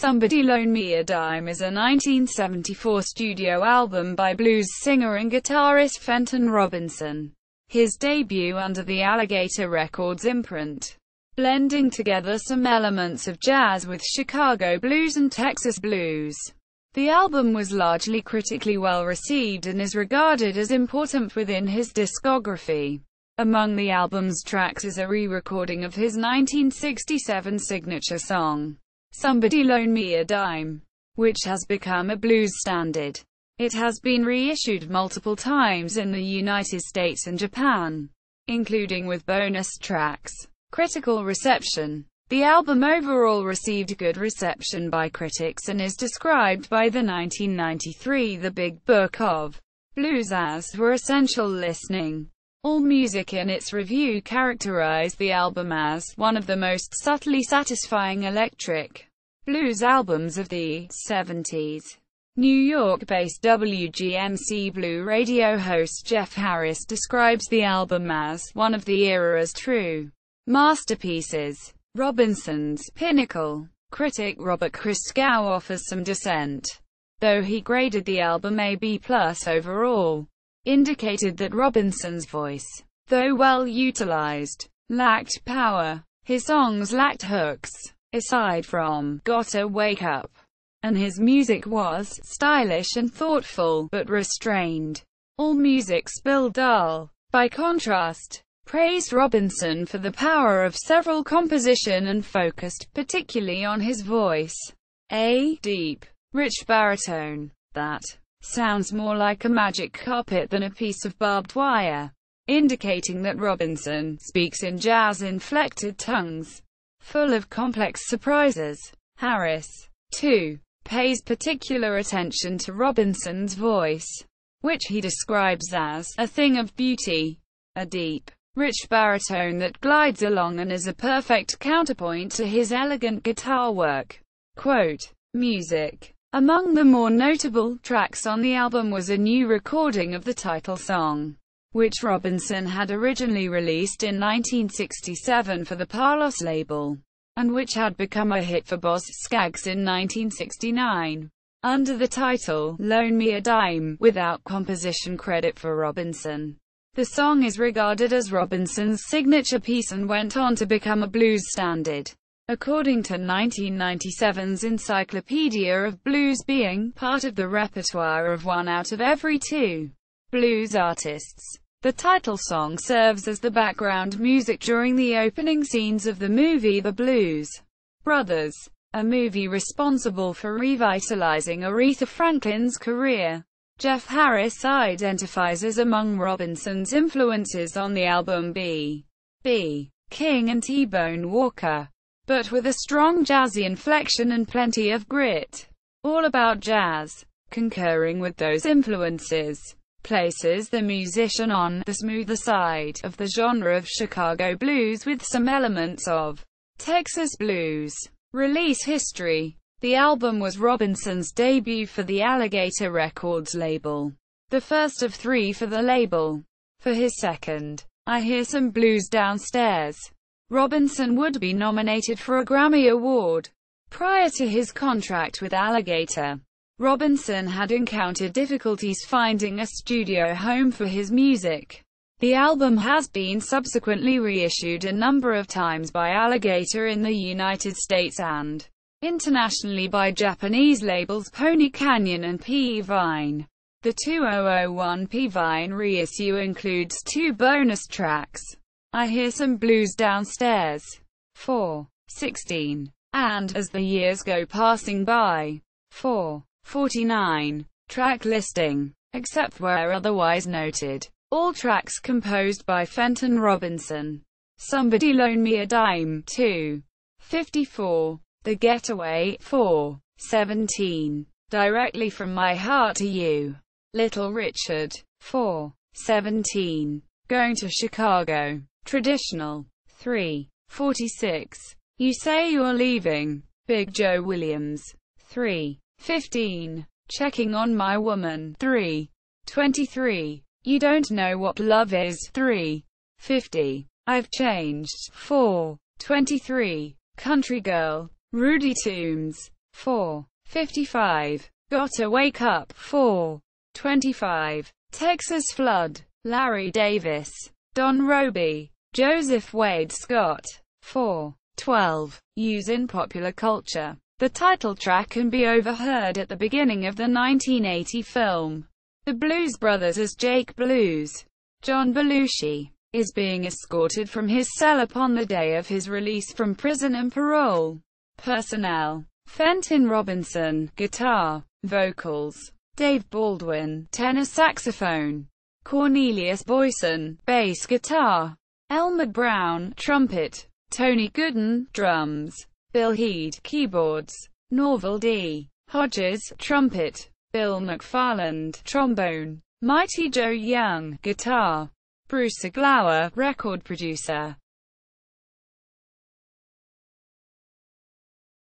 Somebody Loan Me a Dime is a 1974 studio album by blues singer and guitarist Fenton Robinson, his debut under the Alligator Records imprint, blending together some elements of jazz with Chicago blues and Texas blues. The album was largely critically well received and is regarded as important within his discography. Among the album's tracks is a re-recording of his 1967 signature song, Somebody Loan Me a Dime, which has become a blues standard. It has been reissued multiple times in the United States and Japan, including with bonus tracks. Critical reception. The album overall received good reception by critics and is described by the 1993 The Big Book of Blues as for essential listening. AllMusic in its review characterized the album as one of the most subtly satisfying electric blues albums of the 70s. New York-based WGNC Blue radio host Jeff Harris describes the album as one of the era's true masterpieces, Robinson's pinnacle. Critic Robert Christgau offers some dissent, though he graded the album a B+ overall, indicated that Robinson's voice, though well utilized, lacked power. His songs lacked hooks, aside from "Gotta Wake Up," and his music was stylish and thoughtful, but restrained. AllMusic's Bill Dahl, by contrast, praised Robinson for the power of several composition and focused particularly on his voice, a deep, rich baritone that sounds more like a magic carpet than a piece of barbed wire, indicating that Robinson speaks in jazz-inflected tongues, full of complex surprises. Harris, too, pays particular attention to Robinson's voice, which he describes as a thing of beauty, a deep, rich baritone that glides along and is a perfect counterpoint to his elegant guitar work. Quote, music. Among the more notable tracks on the album was a new recording of the title song, which Robinson had originally released in 1967 for the Palos label, and which had become a hit for Boz Scaggs in 1969, under the title, Loan Me a Dime, without composition credit for Robinson. The song is regarded as Robinson's signature piece and went on to become a blues standard, according to 1997's Encyclopedia of Blues, being part of the repertoire of one out of every two blues artists. The title song serves as the background music during the opening scenes of the movie The Blues Brothers, a movie responsible for revitalizing Aretha Franklin's career. Jeff Harris identifies as among Robinson's influences on the album B.B. King and T-Bone Walker, but with a strong jazzy inflection and plenty of grit. All About Jazz, concurring with those influences, places the musician on the smoother side of the genre of Chicago blues with some elements of Texas blues. Release history. The album was Robinson's debut for the Alligator Records label, the first of 3 for the label. For his second, I Hear Some Blues Downstairs, Robinson would be nominated for a Grammy Award. Prior to his contract with Alligator, Robinson had encountered difficulties finding a studio home for his music. The album has been subsequently reissued a number of times by Alligator in the United States and internationally by Japanese labels Pony Canyon and P-Vine. The 2001 P-Vine reissue includes 2 bonus tracks, I Hear Some Blues Downstairs, 4:16, and As the Years Go Passing By, 4:49. Track listing, except where otherwise noted. All tracks composed by Fenton Robinson. Somebody Loan Me a Dime, 2:54. The Getaway, 4:17. Directly From My Heart to You, Little Richard, 4:17. Going to Chicago, Traditional, 3:46. You Say You're Leaving, Big Joe Williams, 3:15. Checking on My Woman, 3:23. You Don't Know What Love Is, 3:50. I've Changed, 4:23. Country Girl, Rudy Toombs, 4:55. Gotta Wake Up. 4:25. Texas Flood. Larry Davis. Don Roby. Joseph Wade Scott. 4:12. Use in popular culture. The title track can be overheard at the beginning of the 1980 film The Blues Brothers as Jake Blues. John Belushi is being escorted from his cell upon the day of his release from prison and parole. Personnel: Fenton Robinson, guitar, vocals; Dave Baldwin, tenor saxophone; Cornelius Boyson, bass guitar; Elmer Brown, trumpet; Tony Gooden, drums; Bill Head, keyboards; Norval D. Hodges, trumpet; Bill McFarland, trombone; Mighty Joe Young, guitar; Bruce Aglawa, record producer.